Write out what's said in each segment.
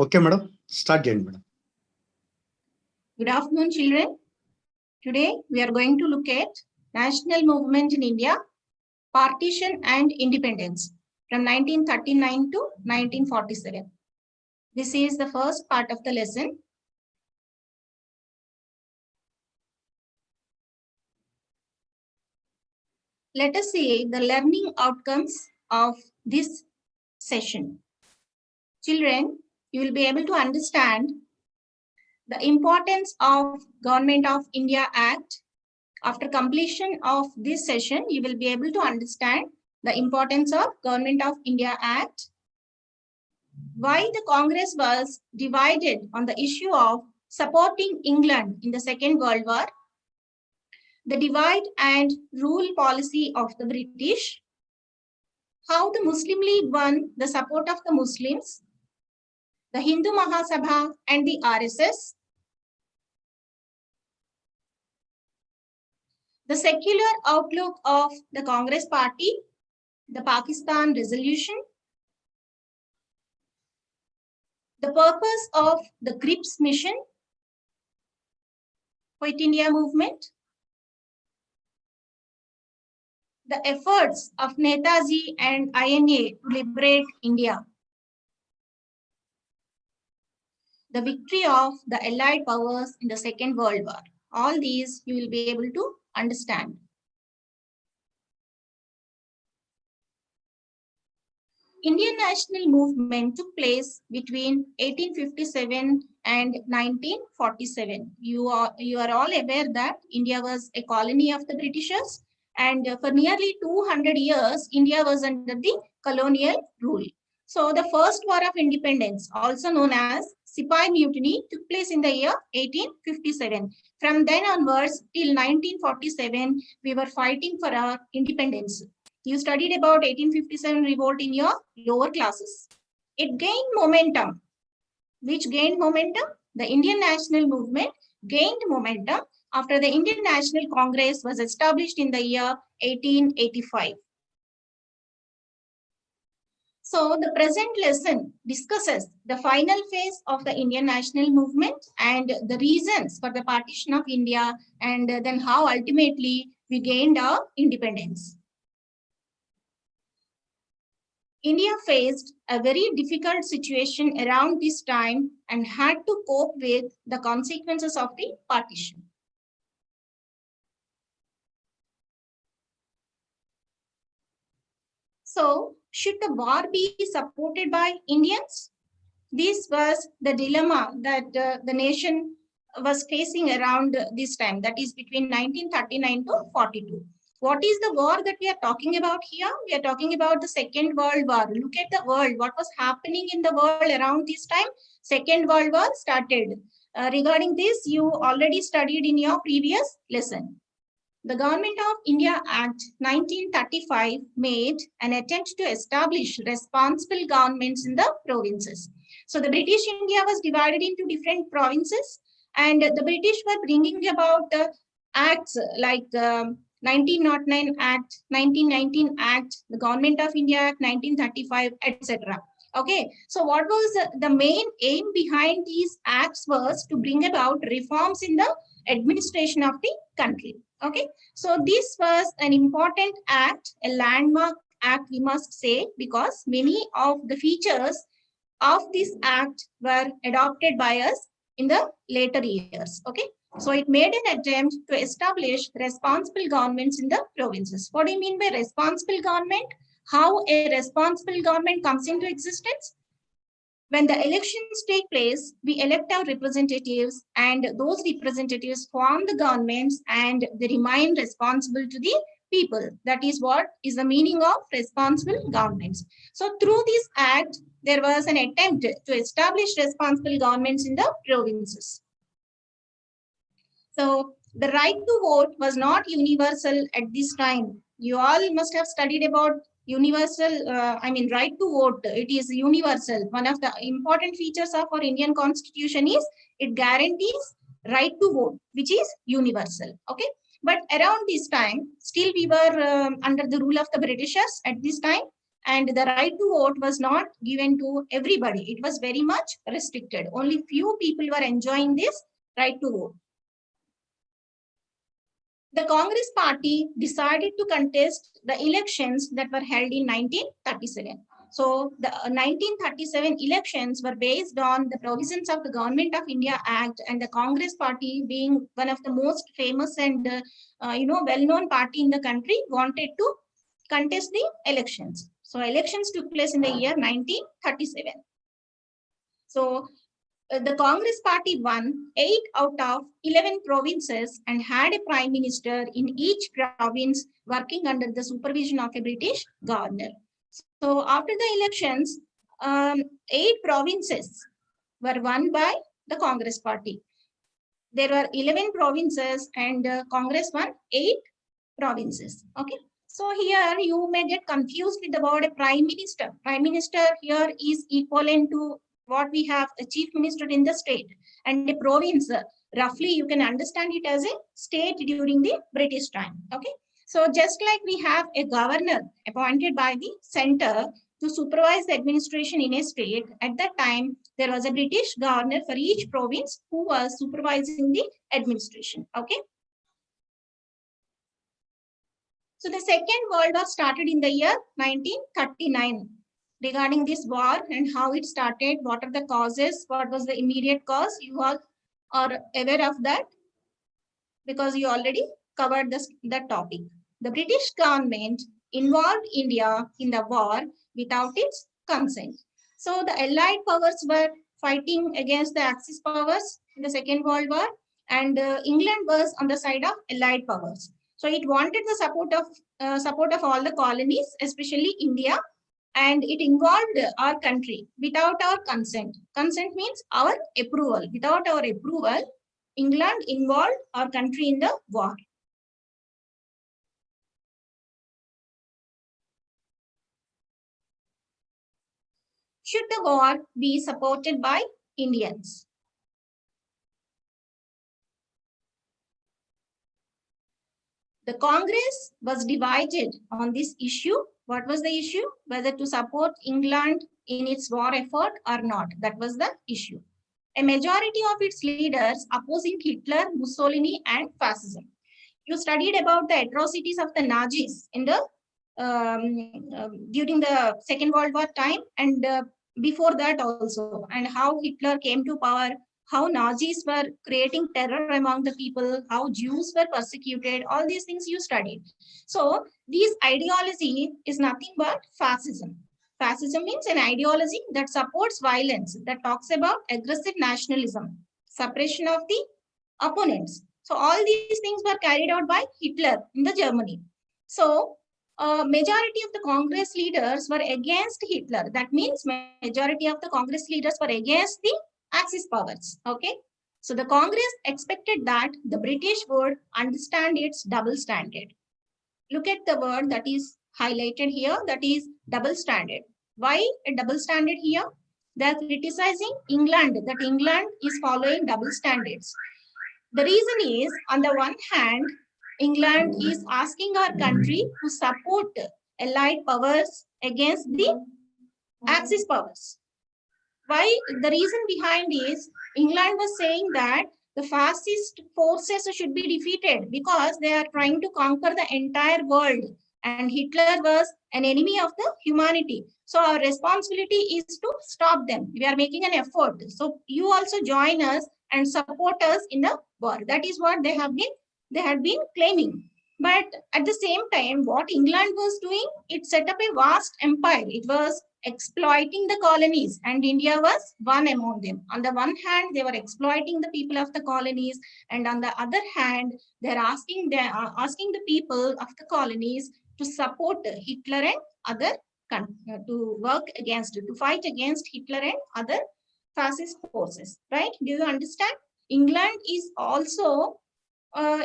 Okay, madam. Start again, madam. Good afternoon, children. Today we are going to look at national movement in India, partition and independence from 1939 to 1947. This is the first part of the lesson. Let us see the learning outcomes of this session. Children, you will be able to understand the importance of Government of India Act. After completion of this session, you will be able to understand the importance of Government of India Act, why the Congress was divided on the issue of supporting England in the Second World War, the divide and rule policy of the British, how the Muslim League won the support of the Muslims, the Hindu Mahasabha and the RSS, the secular outlook of the Congress party, the Pakistan resolution, the purpose of the Cripps Mission, Quit India movement, the efforts of Netaji and INA to liberate India, the victory of the Allied powers in the Second World War. All these you will be able to understand. Indian national movement took place between 1857 and 1947. You are all aware that India was a colony of the Britishers, and for nearly 200 years, India was under the colonial rule. So the first war of independence, also known as Sipai Mutiny, took place in the year 1857. From then onwards till 1947, we were fighting for our independence. You studied about 1857 revolt in your lower classes. It gained momentum. Which gained momentum? The Indian national movement gained momentum after the Indian National Congress was established in the year 1885. So the present lesson discusses the final phase of the Indian national movement and the reasons for the partition of India, and then how ultimately we gained our independence. India faced a very difficult situation around this time and had to cope with the consequences of the partition. So, should the war be supported by Indians? This was the dilemma that the nation was facing around this time, that is between 1939 to 42. What is the war that we are talking about here? We are talking about the Second World War. Look at the world. What was happening in the world around this time? Second World War started. Regarding this, you already studied in your previous lesson. The Government of India Act 1935 made an attempt to establish responsible governments in the provinces. So the British India was divided into different provinces, and the British were bringing about acts like 1909 Act, 1919 Act, the Government of India Act 1935, etc. Okay, so what was the main aim behind these acts was to bring about reforms in the administration of the country. Okay, so this was an important act, a landmark act, we must say, because many of the features of this act were adopted by us in the later years. Okay, so it made an attempt to establish responsible governments in the provinces. What do you mean by responsible government? How a responsible government comes into existence? When the elections take place, we elect our representatives, and those representatives form the governments and they remain responsible to the people. That is what is the meaning of responsible governments. So through this act, there was an attempt to establish responsible governments in the provinces. So the right to vote was not universal at this time. You all must have studied about universal, right to vote. It is universal. One of the important features of our Indian Constitution is it guarantees right to vote, which is universal. Okay, but around this time, still we were under the rule of the Britishers at this time. And the right to vote was not given to everybody. It was very much restricted. Only few people were enjoying this right to vote. The Congress party decided to contest the elections that were held in 1937. So the 1937 elections were based on the provisions of the Government of India Act, and the Congress party, being one of the most famous and well-known party in the country, wanted to contest the elections. So elections took place in the year 1937. So the Congress party won 8 out of 11 provinces and had a prime minister in each province working under the supervision of a British governor. So after the elections, 8 provinces were won by the Congress party. There were 11 provinces and Congress won 8 provinces. Okay. So here you may get confused with the word prime minister. Prime minister here is equivalent to what we have a chief minister in the state, and a province, roughly you can understand it as a state during the British time. Okay. So just like we have a governor appointed by the center to supervise the administration in a state, at that time there was a British governor for each province who was supervising the administration. Okay. So the Second World War started in the year 1939. Regarding this war and how it started, what are the causes, what was the immediate cause, you all are aware of that because you already covered that topic. The British government involved India in the war without its consent. So the Allied powers were fighting against the Axis powers in the Second World War, and England was on the side of Allied powers. So it wanted the support of all the colonies, especially India, and it involved our country without our consent. Consent means our approval. Without our approval, England involved our country in the war. Should the war be supported by Indians? The Congress was divided on this issue. What was the issue? Whether to support England in its war effort or not. That was the issue. A majority of its leaders opposing Hitler, Mussolini, and fascism. You studied about the atrocities of the Nazis in the during the Second World War time, and before that also, and how Hitler came to power, how Nazis were creating terror among the people, how Jews were persecuted, all these things you studied. So this ideology is nothing but fascism. Fascism means an ideology that supports violence, that talks about aggressive nationalism, suppression of the opponents. So all these things were carried out by Hitler in the Germany. So majority of the Congress leaders were against Hitler. That means majority of the Congress leaders were against the Axis powers. Okay. So the Congress expected that the British would understand its double standard. Look at the word that is highlighted here, that is double standard. Why a double standard here? They are criticizing England, that England is following double standards. The reason is, on the one hand, England is asking our country to support Allied powers against the Axis powers. Why? The reason behind is, England was saying that the fascist forces should be defeated because they are trying to conquer the entire world, and Hitler was an enemy of the humanity. So our responsibility is to stop them. We are making an effort. So you also join us and support us in the war. That is what they had been claiming. But at the same time, what England was doing, it set up a vast empire. It was exploiting the colonies, and India was one among them. On the one hand, they were exploiting the people of the colonies, and on the other hand, they're asking the people of the colonies to support Hitler and other to work against, to fight against Hitler and other fascist forces. Right? Do you understand? England is also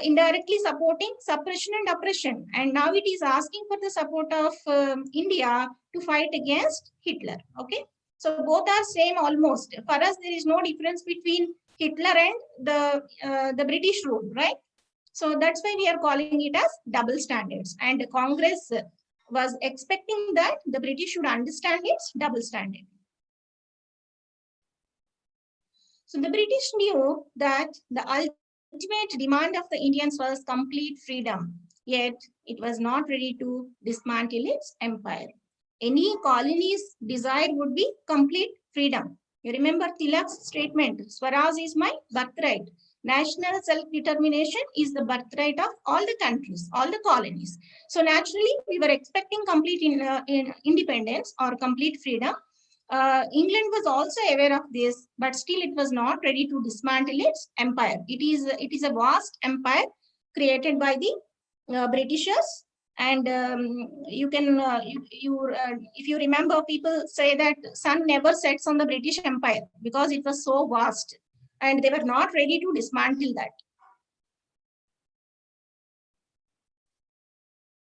indirectly supporting suppression and oppression, and now it is asking for the support of India to fight against Hitler. Okay, so both are same almost. For us, there is no difference between Hitler and the British rule, right? So that's why we are calling it as double standards. And Congress was expecting that the British should understand its double standard. So the British knew that the ultimate demand of the Indians was complete freedom, yet it was not ready to dismantle its empire. Any colony's desire would be complete freedom. You remember Tilak's statement, Swaraj is my birthright. National self-determination is the birthright of all the countries, all the colonies. So naturally, we were expecting complete independence or complete freedom. England was also aware of this, but still it was not ready to dismantle its empire. It is a vast empire created by the Britishers, and you can if you remember, people say that sun never sets on the British Empire because it was so vast, and they were not ready to dismantle that.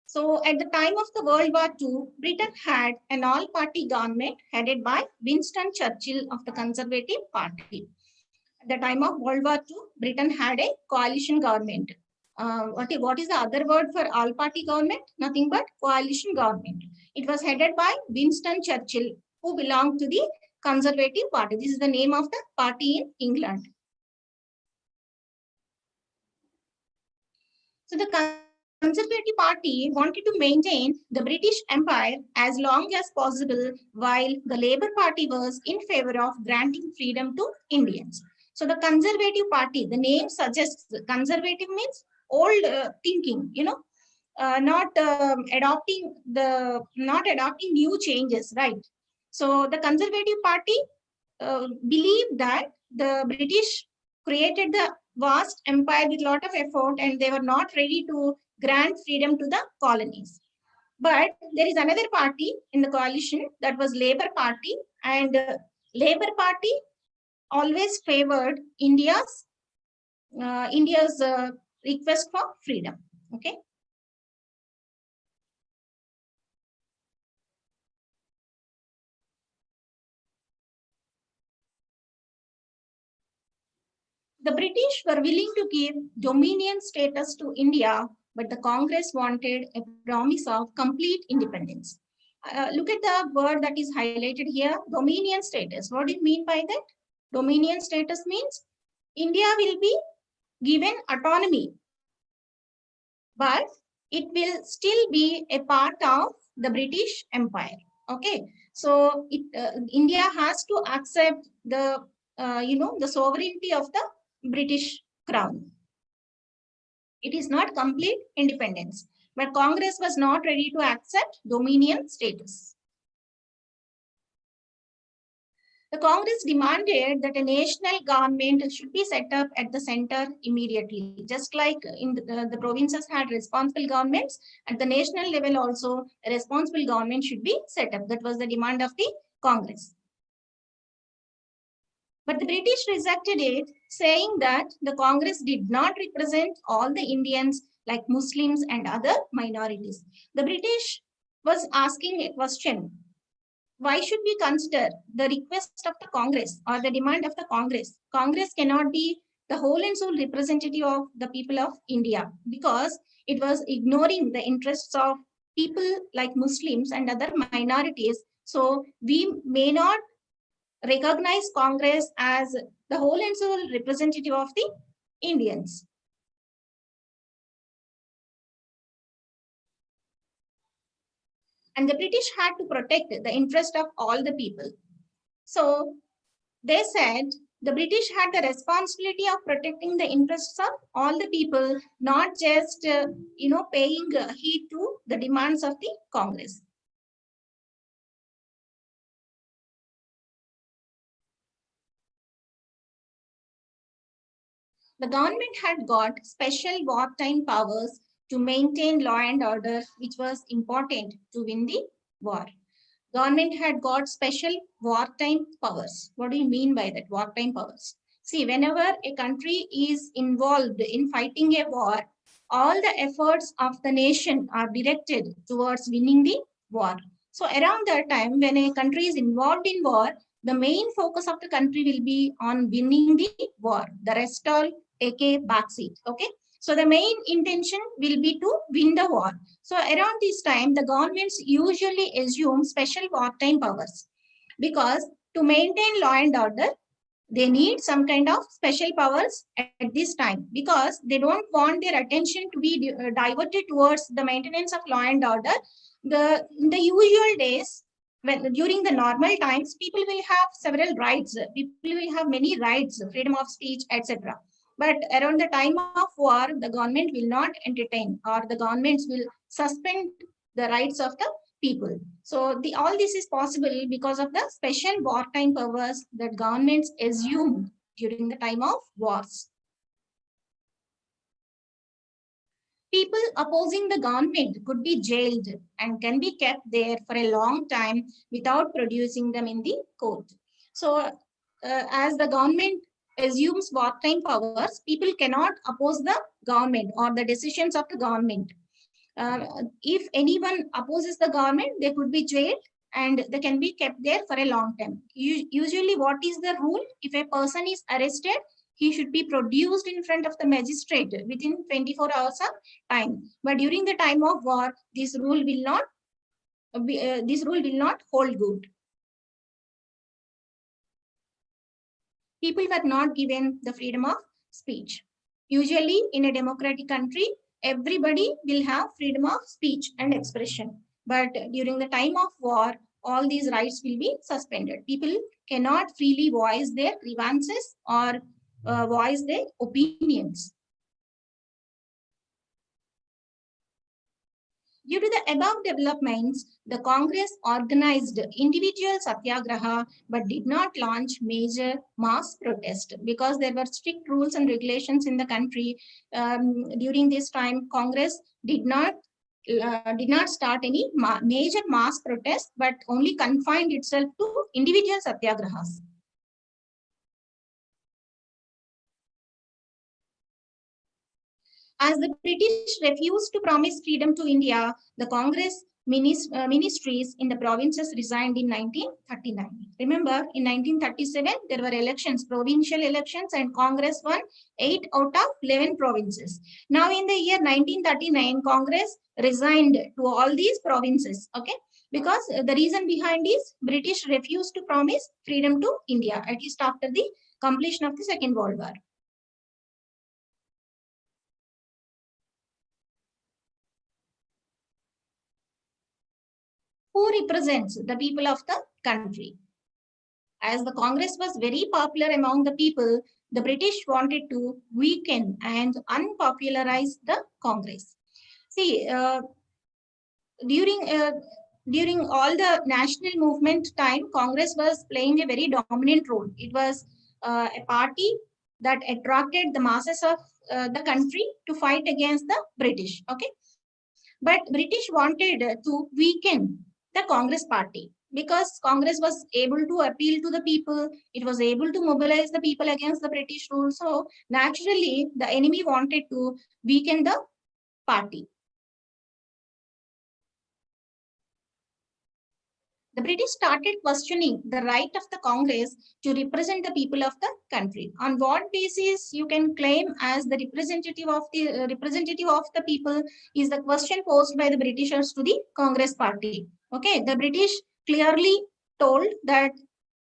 So at the time of the World War II, Britain had an all-party government headed by Winston Churchill of the Conservative Party. At the time of World War II, Britain had a coalition government. What is the other word for all-party government? Nothing but coalition government. It was headed by Winston Churchill, who belonged to the Conservative Party. This is the name of the party in England. So the Conservative Party wanted to maintain the British Empire as long as possible, while the Labour Party was in favor of granting freedom to Indians. So the Conservative Party, the name suggests conservative means old thinking, not adopting new changes, right? So the Conservative Party believed that the British created the vast empire with a lot of effort, and they were not ready to grant freedom to the colonies. But there is another party in the coalition, that was Labour Party, and Labour Party always favored India's request for freedom. Okay. The British were willing to give dominion status to India, but the Congress wanted a promise of complete independence. Look at the word that is highlighted here, dominion status. What do you mean by that? Dominion status means India will be given autonomy, but it will still be a part of the British Empire. Okay, so India has to accept the the sovereignty of the British crown. It is not complete independence, but Congress was not ready to accept dominion status. The Congress demanded that a national government should be set up at the center immediately. Just like in the provinces had responsible governments, at the national level also a responsible government should be set up. That was the demand of the Congress. But the British rejected it, saying that the Congress did not represent all the Indians like Muslims and other minorities. The British was asking a question. Why should we consider the request of the Congress or the demand of the Congress? Congress cannot be the whole and sole representative of the people of India, because it was ignoring the interests of people like Muslims and other minorities. So we may not recognize Congress as the whole and sole representative of the Indians. And the British had to protect the interest of all the people. So they said the British had the responsibility of protecting the interests of all the people, not just paying heed to the demands of the Congress. The government had got special wartime powers to maintain law and order, which was important to win the war. Government had got special wartime powers. What do you mean by that, wartime powers? See, whenever a country is involved in fighting a war, all the efforts of the nation are directed towards winning the war. So around that time, when a country is involved in war, the main focus of the country will be on winning the war. The rest all take a backseat. Okay. So the main intention will be to win the war. So around this time, the governments usually assume special wartime powers because to maintain law and order, they need some kind of special powers at this time because they don't want their attention to be diverted towards the maintenance of law and order. In the usual days, when during the normal times, people will have several rights. People will have many rights, freedom of speech, etc. But around the time of war, the government will not entertain, or the governments will suspend the rights of the people. So all this is possible because of the special wartime powers that governments assume during the time of wars. People opposing the government could be jailed and can be kept there for a long time without producing them in the court. So as the government assumes wartime powers, people cannot oppose the government or the decisions of the government. If anyone opposes the government, they could be jailed and they can be kept there for a long time. Usually, what is the rule? If a person is arrested, he should be produced in front of the magistrate within 24 hours of time. But during the time of war, this rule will not hold good. People were not given the freedom of speech. Usually, in a democratic country, everybody will have freedom of speech and expression. But during the time of war, all these rights will be suspended. People cannot freely voice their grievances or voice their opinions. Due to the above developments, the Congress organized individual satyagraha but did not launch major mass protest because there were strict rules and regulations in the country. During this time, Congress did not start any major mass protest but only confined itself to individual satyagrahas. As the British refused to promise freedom to India, the Congress ministries in the provinces resigned in 1939. Remember, in 1937, there were elections, provincial elections, and Congress won 8 out of 11 provinces. Now, in the year 1939, Congress resigned to all these provinces, okay? Because the reason behind is British refused to promise freedom to India, at least after the completion of the Second World War. Who represents the people of the country? As the Congress was very popular among the people, the British wanted to weaken and unpopularize the Congress. See, during all the national movement time, Congress was playing a very dominant role. It was a party that attracted the masses of the country to fight against the British. Okay, but British wanted to weaken the Congress party because Congress was able to appeal to the people. It was able to mobilize the people against the British rule. So naturally, the enemy wanted to weaken the party. The British started questioning the right of the Congress to represent the people of the country. On what basis you can claim as the representative of the people is the question posed by the Britishers to the Congress party. Okay, the British clearly told that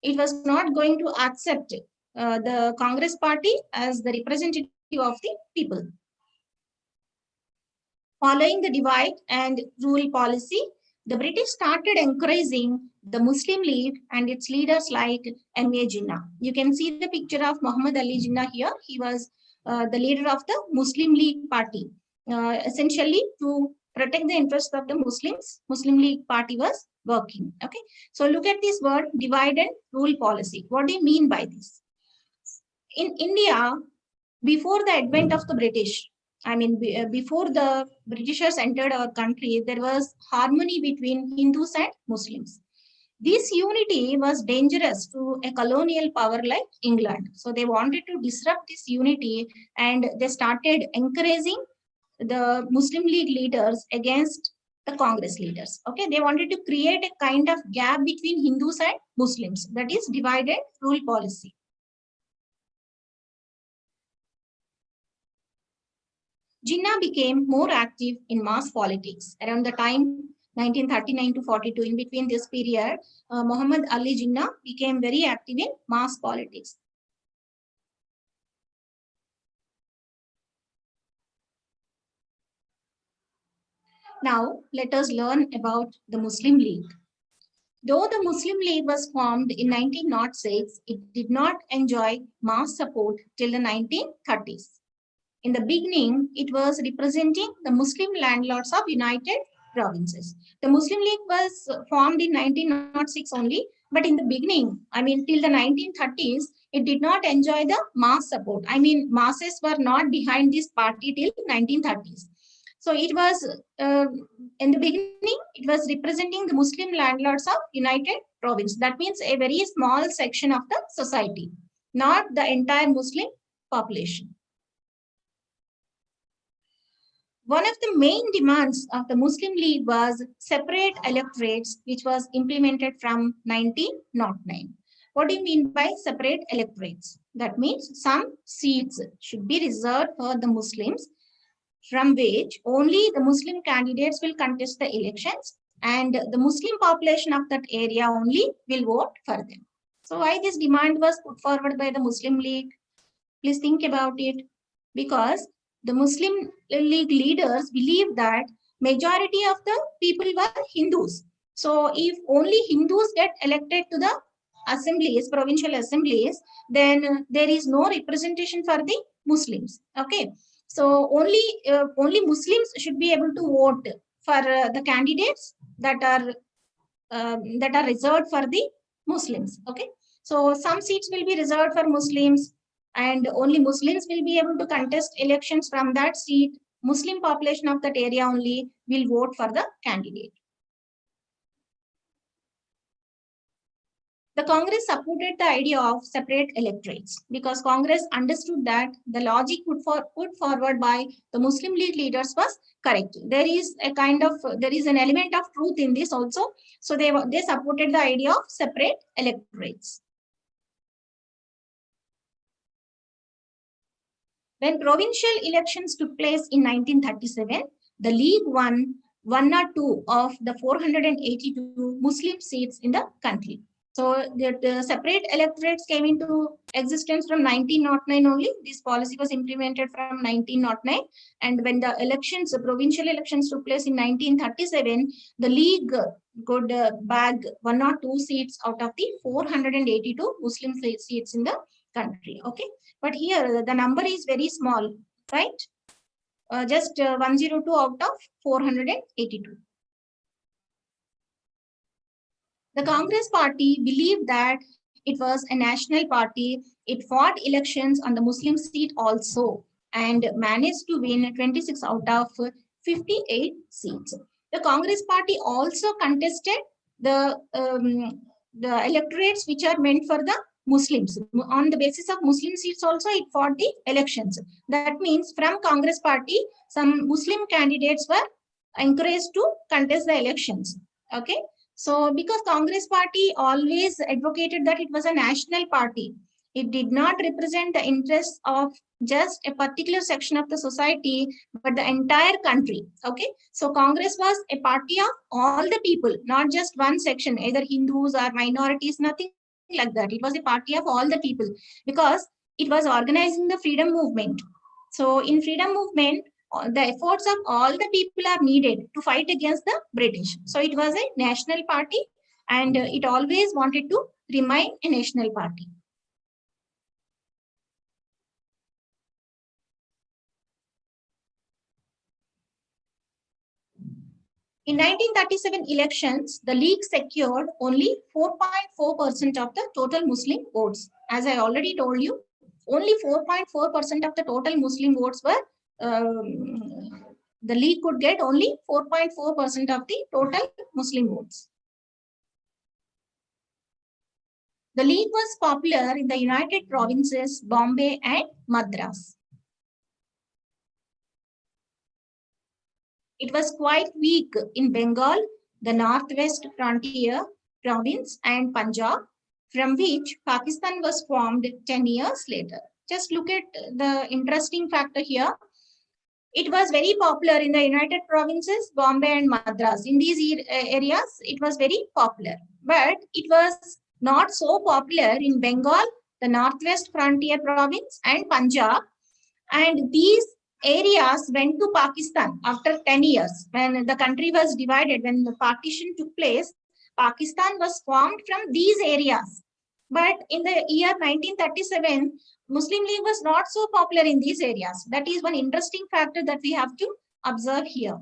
it was not going to accept the Congress party as the representative of the people. Following the divide and rule policy, the British started encouraging the Muslim League and its leaders like M.A. Jinnah. You can see the picture of Muhammad Ali Jinnah here. He was the leader of the Muslim League party. Essentially, to protect the interests of the Muslims, Muslim League party was working. Okay, so look at this word, divide and rule policy. What do you mean by this? In India, before the advent of the British, before the Britishers entered our country, there was harmony between Hindus and Muslims. This unity was dangerous to a colonial power like England. So they wanted to disrupt this unity and they started encouraging the Muslim League leaders against the Congress leaders. Okay, they wanted to create a kind of gap between Hindus and Muslims, that is divided rule policy. Jinnah became more active in mass politics. Around the time 1939 to 42, in between this period, Muhammad Ali Jinnah became very active in mass politics. Now, let us learn about the Muslim League. Though the Muslim League was formed in 1906, it did not enjoy mass support till the 1930s. In the beginning, it was representing the Muslim landlords of United Provinces. The Muslim League was formed in 1906 only, but in the beginning, I mean, till the 1930s, it did not enjoy the mass support. I mean, masses were not behind this party till 1930s. So it was, in the beginning, it was representing the Muslim landlords of United Province. That means a very small section of the society, not the entire Muslim population. One of the main demands of the Muslim League was separate electorates, which was implemented from 1909. What do you mean by separate electorates? That means some seats should be reserved for the Muslims, from which only the Muslim candidates will contest the elections, and the Muslim population of that area only will vote for them. So why this demand was put forward by the Muslim League? Please think about it. Because the Muslim League leaders believed that majority of the people were Hindus. So if only Hindus get elected to the assemblies, provincial assemblies, then there is no representation for the Muslims. Okay. So only Muslims should be able to vote for the candidates that are reserved for the Muslims. Okay. So some seats will be reserved for Muslims, and only Muslims will be able to contest elections from that seat. Muslim population of that area only will vote for the candidate. The Congress supported the idea of separate electorates because Congress understood that the logic put forward by the Muslim League leaders was correct. There is an element of truth in this also. So they supported the idea of separate electorates. When provincial elections took place in 1937, the League won 102 of the 482 Muslim seats in the country. So the separate electorates came into existence from 1909 only. This policy was implemented from 1909. And when the provincial elections took place in 1937, the League could bag 102 seats out of the 482 Muslim seats in the country. Okay. But here the number is very small, right? Just 102 out of 482. The Congress party believed that it was a national party. It fought elections on the Muslim seat also and managed to win 26 out of 58 seats. The Congress party also contested the electorates which are meant for the Muslims. On the basis of Muslim seats also, it fought the elections. That means from Congress party, some Muslim candidates were encouraged to contest the elections. Okay. So because Congress party always advocated that it was a national party, it did not represent the interests of just a particular section of the society, but the entire country. Okay. So Congress was a party of all the people, not just one section, either Hindus or minorities, nothing like that. It was a party of all the people because it was organizing the freedom movement. So in freedom movement, the efforts of all the people are needed to fight against the British. So it was a national party and it always wanted to remain a national party. In 1937 elections, the League secured only 4.4% of the total Muslim votes. As I already told you, only 4.4% of the total Muslim votes were the League could get only 4.4% of the total Muslim votes. The League was popular in the United Provinces, Bombay and Madras. It was quite weak in Bengal, the northwest frontier province, and Punjab, from which Pakistan was formed 10 years later. Just look at the interesting factor here. It was very popular in the United Provinces, Bombay and Madras. In these areas, it was very popular. But it was not so popular in Bengal, the Northwest Frontier Province, and Punjab. And these areas went to Pakistan after 10 years. When the country was divided, when the partition took place, Pakistan was formed from these areas. But in the year 1937, Muslim League was not so popular in these areas. That is one interesting factor that we have to observe here.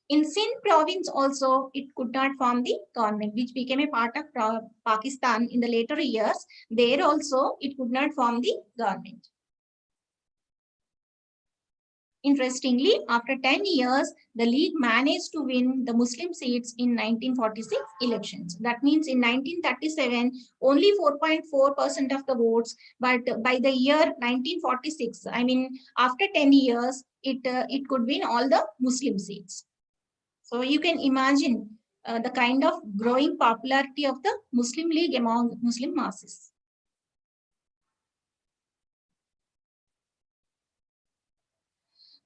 In Sindh province also, it could not form the government, which became a part of Pakistan in the later years. There also, it could not form the government. Interestingly, after 10 years, the League managed to win the Muslim seats in 1946 elections. That means in 1937, only 4.4% of the votes, but by the year 1946, I mean, after 10 years, it could win all the Muslim seats. So you can imagine the kind of growing popularity of the Muslim League among Muslim masses.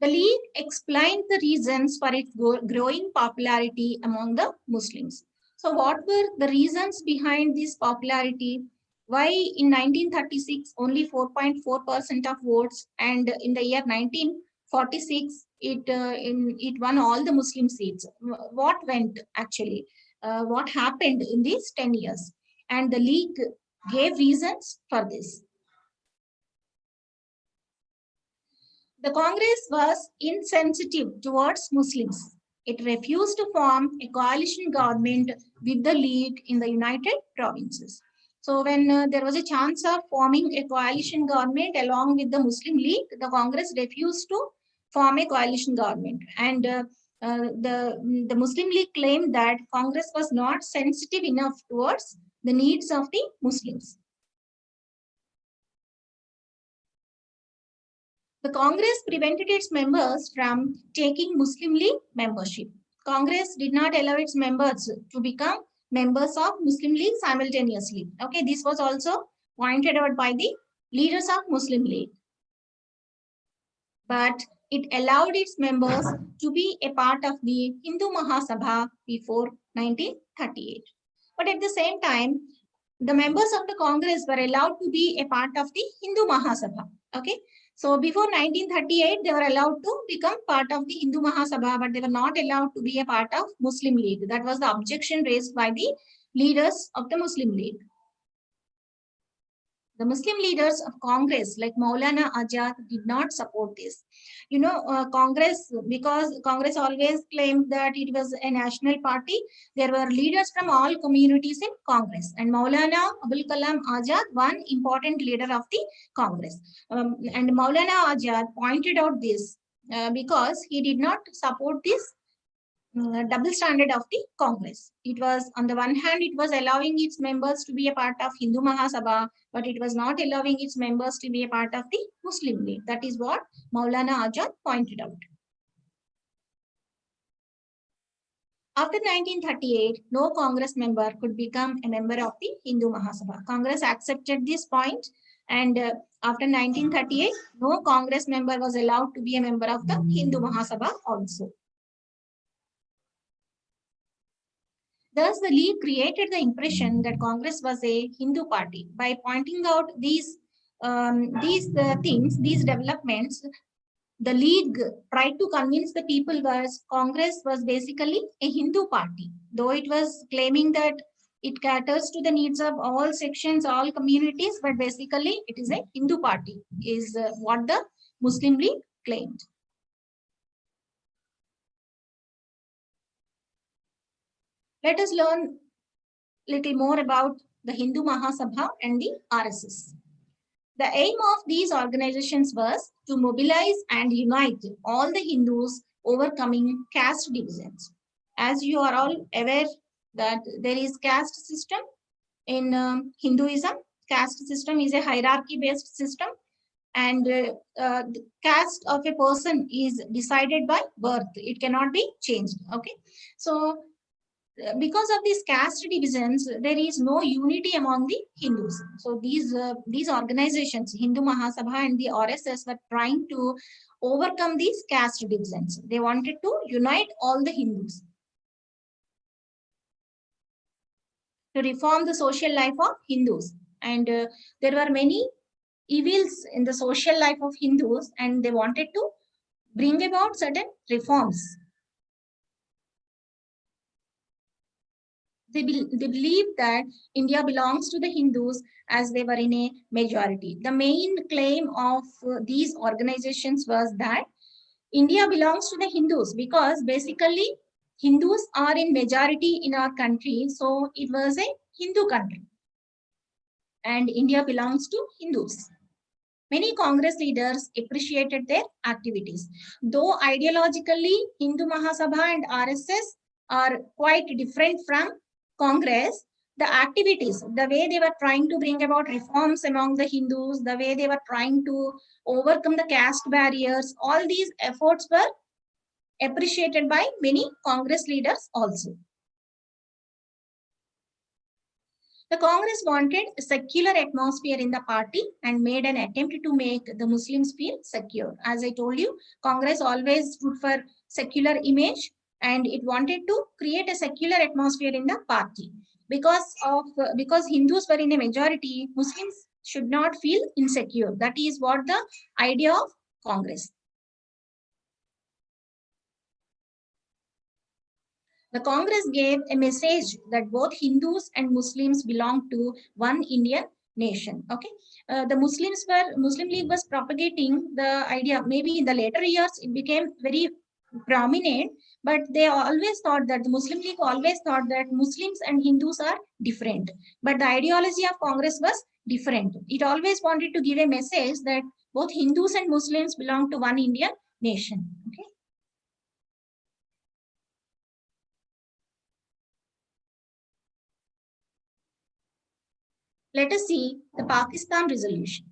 The League explained the reasons for its growing popularity among the Muslims. So what were the reasons behind this popularity? Why in 1936 only 4.4% of votes, and in the year 1946 it won all the Muslim seats? What went actually? What happened in these 10 years? And the League gave reasons for this. The Congress was insensitive towards Muslims. It refused to form a coalition government with the League in the United Provinces. So when there was a chance of forming a coalition government along with the Muslim League, the Congress refused to form a coalition government. And the Muslim League claimed that Congress was not sensitive enough towards the needs of the Muslims. The Congress prevented its members from taking Muslim League membership. Congress did not allow its members to become members of Muslim League simultaneously. Okay, this was also pointed out by the leaders of Muslim League. But it allowed its members to be a part of the Hindu Mahasabha before 1938. But at the same time, the members of the Congress were allowed to be a part of the Hindu Mahasabha. Okay, so before 1938, they were allowed to become part of the Hindu Mahasabha, but they were not allowed to be a part of Muslim League. That was the objection raised by the leaders of the Muslim League. The Muslim leaders of Congress, like Maulana Azad, did not support this. You know, Congress, because Congress always claimed that it was a national party, there were leaders from all communities in Congress. And Maulana Abul Kalam Azad, one important leader of the Congress. And Maulana Azad pointed out this because he did not support this double standard of the Congress. It was, on the one hand, it was allowing its members to be a part of Hindu Mahasabha, but it was not allowing its members to be a part of the Muslim League. That is what Maulana Azad pointed out. After 1938, no Congress member could become a member of the Hindu Mahasabha. Congress accepted this point, and after 1938, no Congress member was allowed to be a member of the Hindu Mahasabha also. Thus, the League created the impression that Congress was a Hindu party. By pointing out these things, these developments, the League tried to convince the people that Congress was basically a Hindu party, though it was claiming that it caters to the needs of all sections, all communities, but basically it is a Hindu party, is what the Muslim League claimed. Let us learn a little more about the Hindu Mahasabha and the RSS. The aim of these organizations was to mobilize and unite all the Hindus, overcoming caste divisions. As you are all aware that there is caste system in Hinduism. Caste system is a hierarchy-based system, and the caste of a person is decided by birth. It cannot be changed. Okay, so because of these caste divisions, there is no unity among the Hindus. So these organizations, Hindu Mahasabha and the RSS, were trying to overcome these caste divisions. They wanted to unite all the Hindus to reform the social life of Hindus. And there were many evils in the social life of Hindus, and they wanted to bring about certain reforms. They believe that India belongs to the Hindus as they were in a majority. The main claim of these organizations was that India belongs to the Hindus because basically Hindus are in majority in our country. So it was a Hindu country and India belongs to Hindus. Many Congress leaders appreciated their activities. Though ideologically, Hindu Mahasabha and RSS are quite different from Congress, the activities, the way they were trying to bring about reforms among the Hindus, the way they were trying to overcome the caste barriers, all these efforts were appreciated by many Congress leaders also. The Congress wanted a secular atmosphere in the party and made an attempt to make the Muslims feel secure. As I told you, Congress always stood for secular image and it wanted to create a secular atmosphere in the party. Because Hindus were in a majority, Muslims should not feel insecure. That is what the idea of Congress. The Congress gave a message that both Hindus and Muslims belong to one Indian nation. Okay, the Muslim League was propagating the idea. Maybe in the later years it became very prominent, but they always thought that the Muslim League always thought that Muslims and Hindus are different. But the ideology of Congress was different. It always wanted to give a message that both Hindus and Muslims belong to one Indian nation. Okay. Let us see the Pakistan resolution.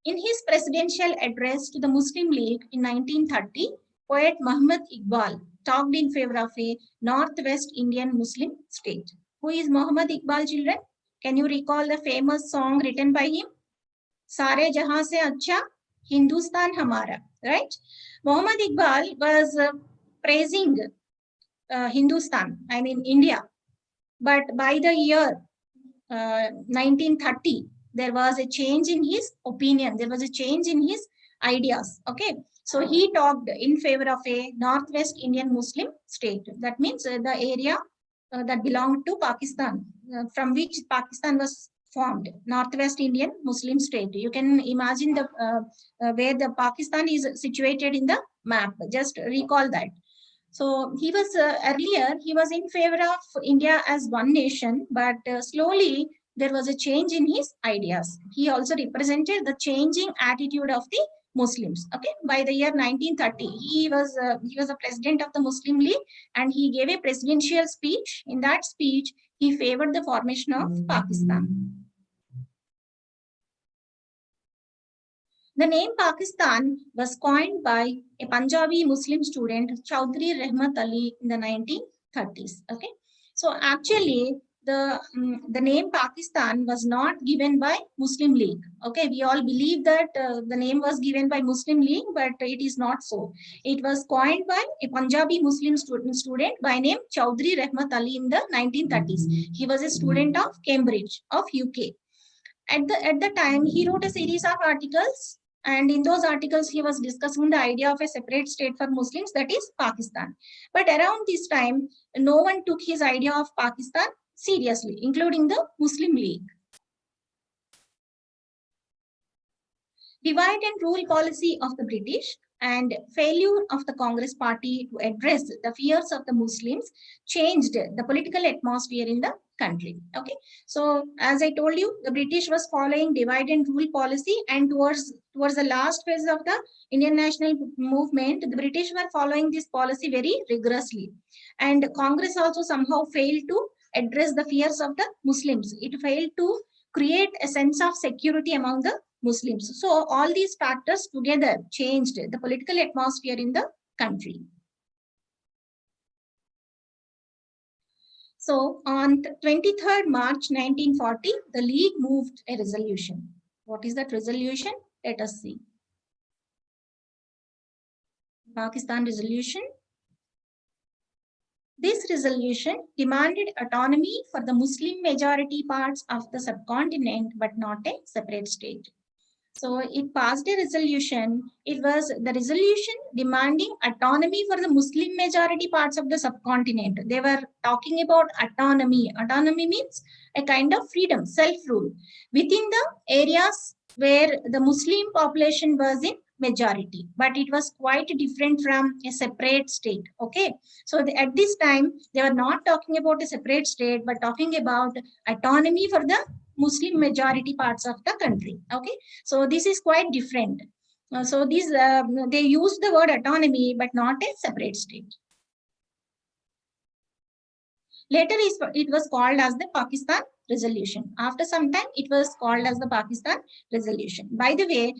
In his presidential address to the Muslim League in 1930, poet Muhammad Iqbal talked in favor of a Northwest Indian Muslim state. Who is Muhammad Iqbal, children? Can you recall the famous song written by him? Sare Jahan Se Acha, Hindustan Hamara, right? Muhammad Iqbal was praising Hindustan, I mean India. But by the year 1930, there was a change in his opinion. There was a change in his ideas. Okay. So he talked in favor of a Northwest Indian Muslim state. That means the area that belonged to Pakistan, from which Pakistan was formed, Northwest Indian Muslim state. You can imagine the where the Pakistan is situated in the map. Just recall that. So he was earlier, he was in favor of India as one nation, but slowly there was a change in his ideas. He also represented the changing attitude of the Muslims. Okay, by the year 1930, he was a president of the Muslim League, and he gave a presidential speech. In that speech, he favored the formation of Pakistan. The name Pakistan was coined by a Punjabi Muslim student, Chaudhry Rahmat Ali, in the 1930s. Okay, so actually, the name Pakistan was not given by Muslim League. Okay, we all believe that the name was given by Muslim League, but it is not so. It was coined by a Punjabi Muslim student by name Chaudhry Rahmat Ali in the 1930s. He was a student of Cambridge of UK. At the time, he wrote a series of articles, and in those articles he was discussing the idea of a separate state for Muslims, that is Pakistan. But around this time, no one took his idea of Pakistan seriously, including the Muslim League. Divide and rule policy of the British and failure of the Congress party to address the fears of the Muslims changed the political atmosphere in the country. Okay, so as I told you, the British was following divide and rule policy, and towards the last phase of the Indian national movement, the British were following this policy very rigorously, and Congress also somehow failed to address the fears of the Muslims. It failed to create a sense of security among the Muslims. So all these factors together changed the political atmosphere in the country. So on 23rd March 1940, the League moved a resolution. What is that resolution? Let us see. Pakistan resolution. This resolution demanded autonomy for the Muslim majority parts of the subcontinent, but not a separate state. So it passed a resolution. It was the resolution demanding autonomy for the Muslim majority parts of the subcontinent. They were talking about autonomy. Autonomy means a kind of freedom, self-rule within the areas where the Muslim population was in majority, but it was quite different from a separate state. Okay, so at this time they were not talking about a separate state, but talking about autonomy for the Muslim majority parts of the country. Okay, so this is quite different. So these they used the word autonomy, but not a separate state. Later, it was called as the Pakistan resolution. After some time, it was called as the Pakistan resolution. By the way,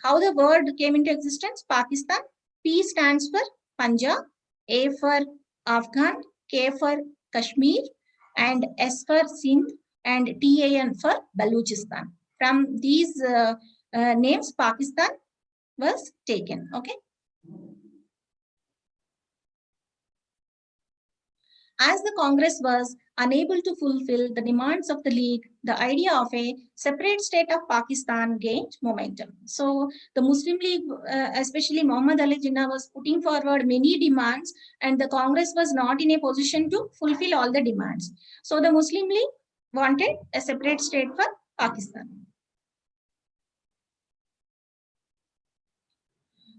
how the word came into existence? Pakistan. P stands for Punjab, A for Afghan, K for Kashmir, and S for Sindh, and TAN for Baluchistan. From these names, Pakistan was taken. Okay. As the Congress was unable to fulfill the demands of the League, the idea of a separate state of Pakistan gained momentum. So the Muslim League, especially Muhammad Ali Jinnah, was putting forward many demands, and the Congress was not in a position to fulfill all the demands. So the Muslim League wanted a separate state for Pakistan.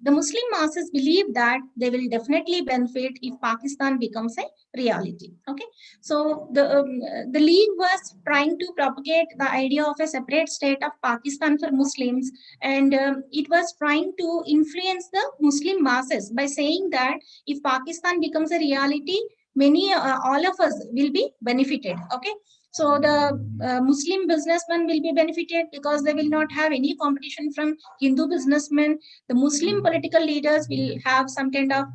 The Muslim masses believe that they will definitely benefit if Pakistan becomes a reality. Okay, so the League was trying to propagate the idea of a separate state of Pakistan for Muslims, and it was trying to influence the Muslim masses by saying that if Pakistan becomes a reality, many all of us will be benefited. Okay, so the Muslim businessmen will be benefited because they will not have any competition from Hindu businessmen. The Muslim political leaders will have some kind of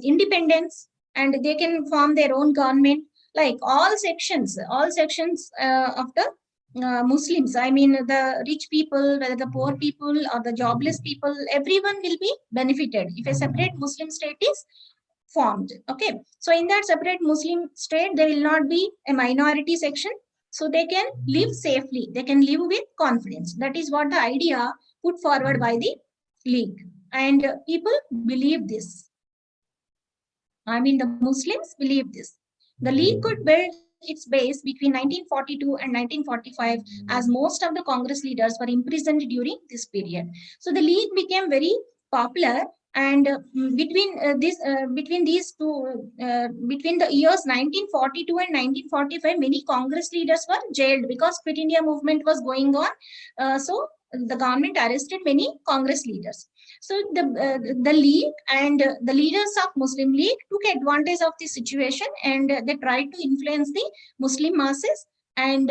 independence, and they can form their own government. Like all sections of the Muslims, I mean the rich people, whether the poor people or the jobless people, everyone will be benefited if a separate Muslim state is formed. Okay, so in that separate Muslim state, there will not be a minority section, so they can live safely, they can live with confidence. That is what the idea put forward by the League, and people believe this. I mean, the Muslims believe this. The League could build its base between 1942 and 1945, as most of the Congress leaders were imprisoned during this period. So the League became very popular, and between these two, between the years 1942 and 1945, many Congress leaders were jailed because Quit India movement was going on. So the government arrested many Congress leaders. So the League and the leaders of Muslim League took advantage of the situation, and they tried to influence the Muslim masses and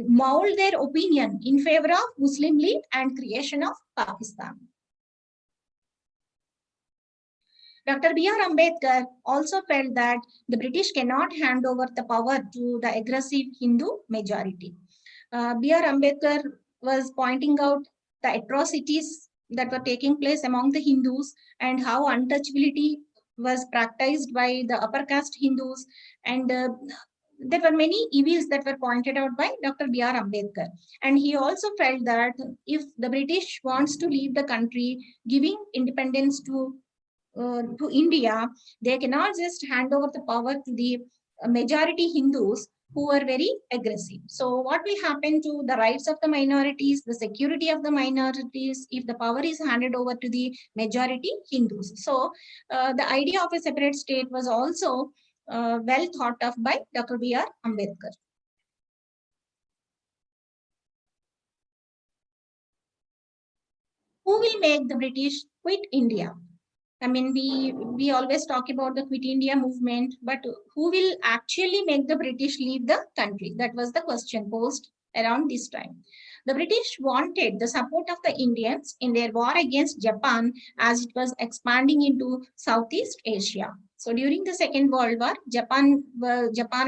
mold their opinion in favor of Muslim League and creation of Pakistan. Dr. B.R. Ambedkar also felt that the British cannot hand over the power to the aggressive Hindu majority. B.R. Ambedkar was pointing out the atrocities that were taking place among the Hindus, and how untouchability was practiced by the upper caste Hindus, and there were many evils that were pointed out by Dr. B.R. Ambedkar. And he also felt that if the British wants to leave the country, giving independence to India, they cannot just hand over the power to the majority Hindus who were very aggressive. So what will happen to the rights of the minorities, the security of the minorities, if the power is handed over to the majority Hindus? So the idea of a separate state was also well thought of by Dr. B.R. Ambedkar. Who will make the British quit India? I mean, we always talk about the Quit India movement, but who will actually make the British leave the country? That was the question posed around this time. The British wanted the support of the Indians in their war against Japan as it was expanding into Southeast Asia. So during the Second World War, Japan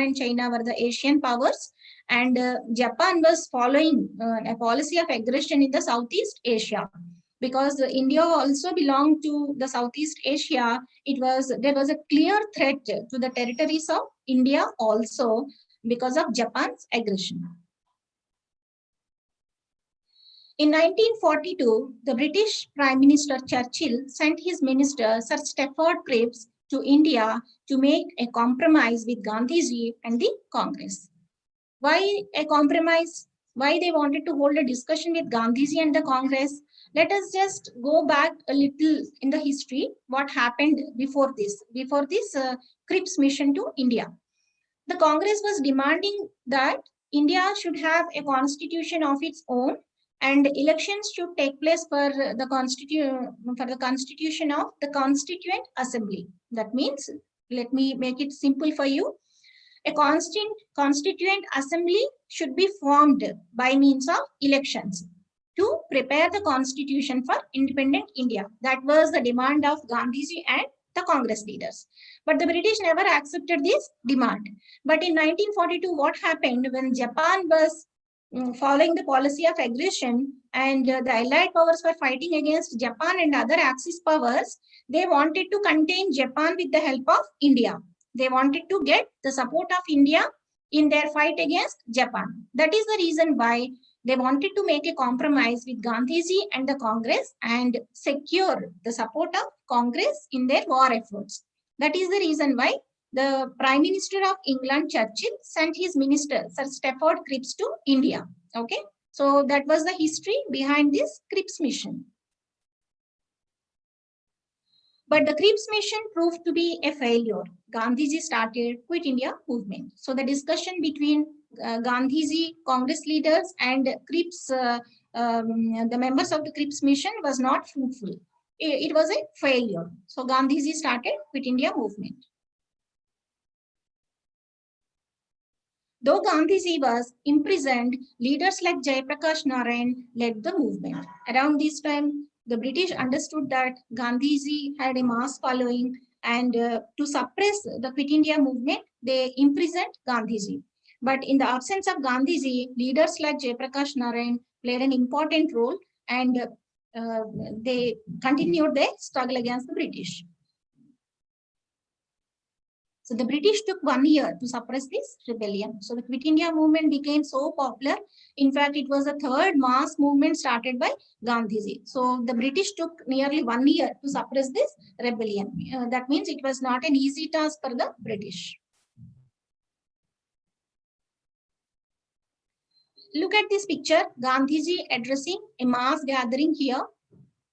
and China were the Asian powers, and Japan was following a policy of aggression in the Southeast Asia. Because India also belonged to the Southeast Asia, there was a clear threat to the territories of India also because of Japan's aggression. In 1942, the British Prime Minister Churchill sent his minister Sir Stafford Cripps to India to make a compromise with Gandhiji and the Congress. Why a compromise? Why they wanted to hold a discussion with Gandhiji and the Congress? Let us just go back a little in the history. What happened before this? Before this Cripps mission to India, the Congress was demanding that India should have a constitution of its own, and elections should take place for the constitution of the Constituent Assembly. That means, let me make it simple for you. A constituent assembly should be formed by means of elections to prepare the constitution for independent India. That was the demand of Gandhiji and the Congress leaders. But the British never accepted this demand. But in 1942, what happened when Japan was following the policy of aggression, and the Allied powers were fighting against Japan and other Axis powers, they wanted to contain Japan with the help of India. They wanted to get the support of India in their fight against Japan. That is the reason why they wanted to make a compromise with Gandhiji and the Congress and secure the support of Congress in their war efforts. That is the reason why the Prime Minister of England, Churchill, sent his minister, Sir Stafford Cripps, to India. Okay, so that was the history behind this Cripps mission. But the Cripps mission proved to be a failure. Gandhiji started Quit India movement. So the discussion between Gandhiji, Congress leaders, and Cripps, the members of the Cripps mission, was not fruitful. It was a failure. So Gandhiji started Quit India movement. Though Gandhiji was imprisoned, leaders like Jayaprakash Narayan led the movement. Around this time, the British understood that Gandhiji had a mass following, and to suppress the Quit India movement, they imprisoned Gandhiji. But in the absence of Gandhiji, leaders like Jayaprakash Narayan played an important role, and they continued their struggle against the British. So the British took 1 year to suppress this rebellion. So the Quit India movement became so popular. In fact, it was the third mass movement started by Gandhiji. So the British took nearly 1 year to suppress this rebellion. That means it was not an easy task for the British. Look at this picture, Gandhiji addressing a mass gathering here.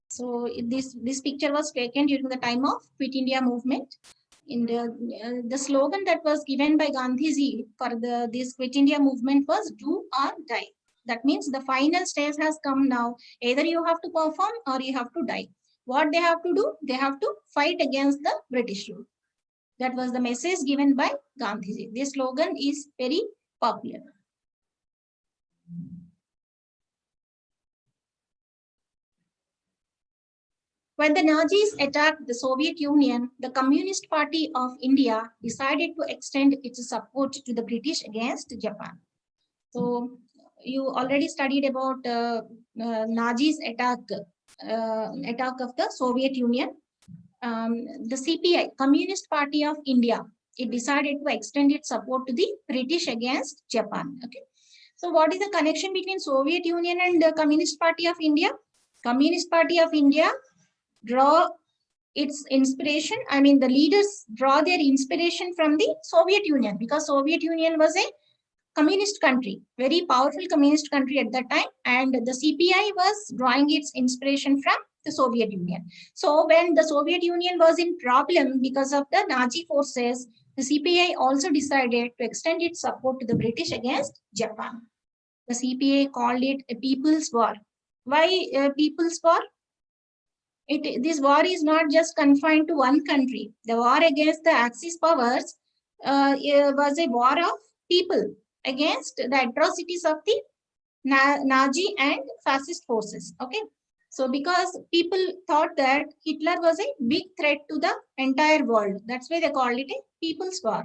So this picture was taken during the time of Quit India movement. In the slogan that was given by Gandhiji for this Quit India movement was "Do or Die." That means the final stage has come now. Either you have to perform or you have to die. What they have to do? They have to fight against the British rule. That was the message given by Gandhiji. This slogan is very popular. When the Nazis attacked the Soviet Union, the Communist Party of India decided to extend its support to the British against Japan. So you already studied about Nazis attack of the Soviet Union. The CPI, Communist Party of India, it decided to extend its support to the British against Japan. Okay. So what is the connection between Soviet Union and the Communist Party of India? Communist Party of India draw its inspiration. I mean, the leaders draw their inspiration from the Soviet Union, because Soviet Union was a communist country, very powerful communist country at that time, and the CPI was drawing its inspiration from the Soviet Union. So when the Soviet Union was in problem because of the Nazi forces, the CPI also decided to extend its support to the British against Japan. The CPI called it a people's war. Why people's war? This war is not just confined to one country. The war against the Axis powers was a war of people against the atrocities of the Nazi and fascist forces. Okay, So because people thought that Hitler was a big threat to the entire world, that's why they called it a people's war.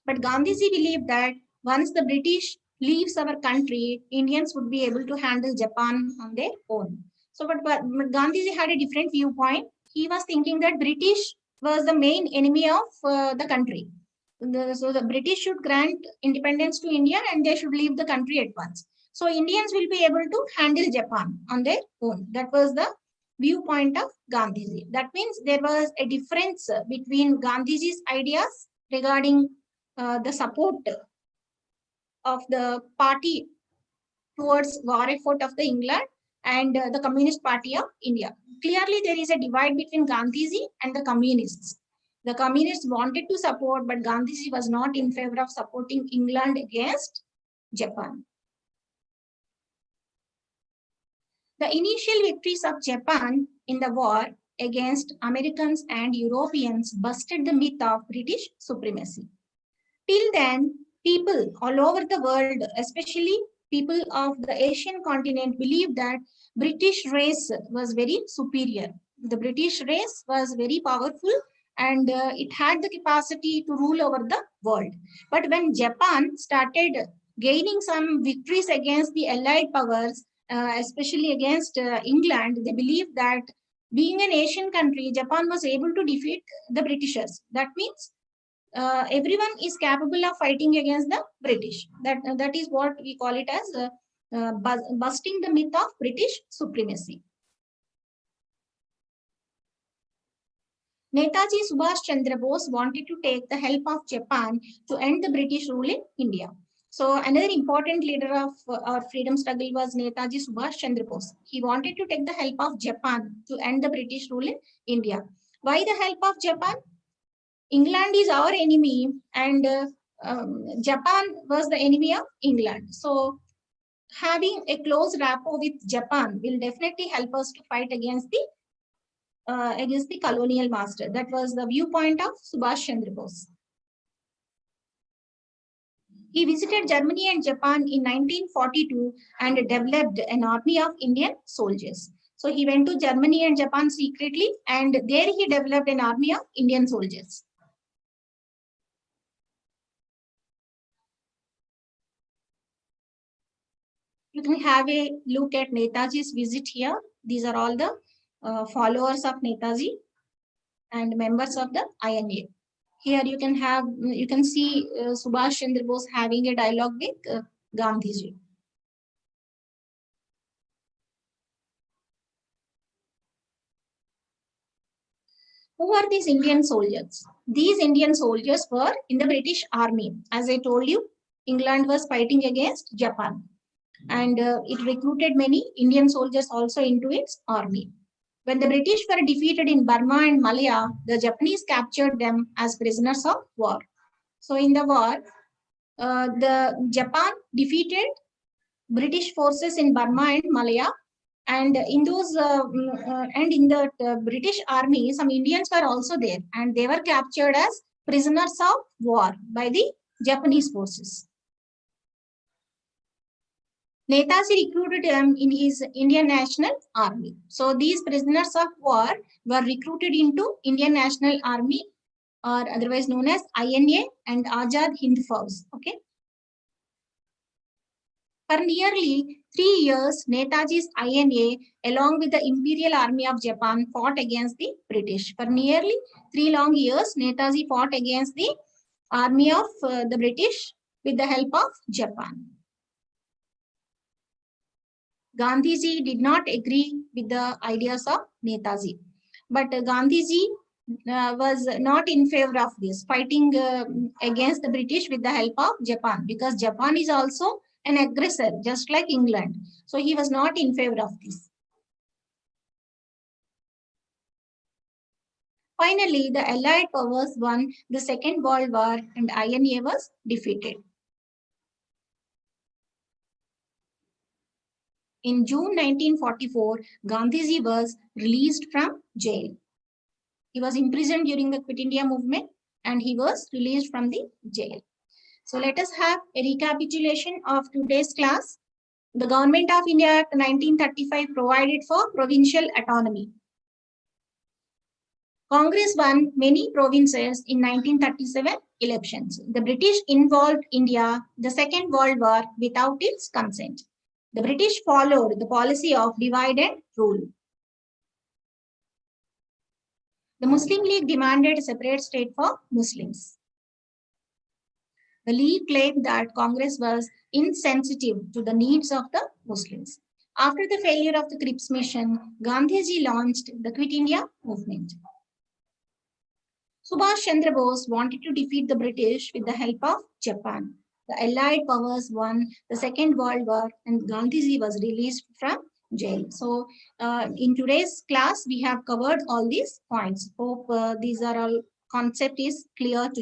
But Gandhiji believed that once the British leaves our country, Indians would be able to handle Japan on their own. So, but Gandhiji had a different viewpoint. He was thinking that British was the main enemy of the country. So the British should grant independence to India and they should leave the country at once. So Indians will be able to handle Japan on their own. That was the viewpoint of Gandhiji. That means there was a difference between Gandhiji's ideas regarding the support of the party towards war effort of the England and the Communist Party of India. Clearly, there is a divide between Gandhiji and the communists. The communists wanted to support, but Gandhiji was not in favor of supporting England against Japan. The initial victories of Japan in the war against Americans and Europeans busted the myth of British supremacy. Till then, people all over the world, especially people of the Asian continent, believed that British race was very superior. The British race was very powerful and it had the capacity to rule over the world. But when Japan started gaining some victories against the Allied powers, especially against England, they believed that being an Asian country, Japan was able to defeat the Britishers. That means everyone is capable of fighting against the British. That is what we call it as busting the myth of British supremacy. Netaji Subash Chandra Bose wanted to take the help of Japan to end the British rule in India. So another important leader of our freedom struggle was Netaji Subash Chandra Bose. He wanted to take the help of Japan to end the British rule in India. Why the help of Japan? England is our enemy and Japan was the enemy of England. So having a close rapport with Japan will definitely help us to fight against the colonial master. That was the viewpoint of Subhash Chandra Bose. He visited Germany and Japan in 1942 and developed an army of Indian soldiers. So he went to Germany and Japan secretly and there he developed an army of Indian soldiers. You can have a look at Netaji's visit here. These are all the followers of Netaji and members of the INA. Here you can see Subhash Chandra Bose having a dialogue with Gandhiji. Who are these Indian soldiers? These Indian soldiers were in the British Army. As I told you, England was fighting against Japan. And it recruited many Indian soldiers also into its army. When the British were defeated in Burma and Malaya, the Japanese captured them as prisoners of war. So in the war, the Japan defeated British forces in Burma and Malaya, and in those and in the British army, some Indians were also there, and they were captured as prisoners of war by the Japanese forces. Netaji recruited them in his Indian National Army. So these prisoners of war were recruited into Indian National Army, or otherwise known as INA and Azad Hind Fauj. Okay. For nearly 3 years, Netaji's INA, along with the Imperial Army of Japan, fought against the British. For nearly 3 long years, Netaji fought against the army of the British with the help of Japan. Gandhiji did not agree with the ideas of Netaji, but Gandhiji was not in favor of this, fighting against the British with the help of Japan, because Japan is also an aggressor, just like England. So he was not in favor of this. Finally, the Allied powers won the Second World War and INA was defeated. In June 1944, Gandhiji was released from jail. He was imprisoned during the Quit India movement and he was released from the jail. So let us have a recapitulation of today's class. The Government of India Act 1935 provided for provincial autonomy. Congress won many provinces in 1937 elections. The British involved India the Second World War without its consent. The British followed the policy of divide and rule. The Muslim League demanded a separate state for Muslims. The League claimed that Congress was insensitive to the needs of the Muslims. After the failure of the Cripps Mission, Gandhiji launched the Quit India movement. Subash Chandra Bose wanted to defeat the British with the help of Japan. The Allied powers won the Second World War and Gandhiji was released from jail. So in today's class, we have covered all these points. Hope these are all concept is clear to you.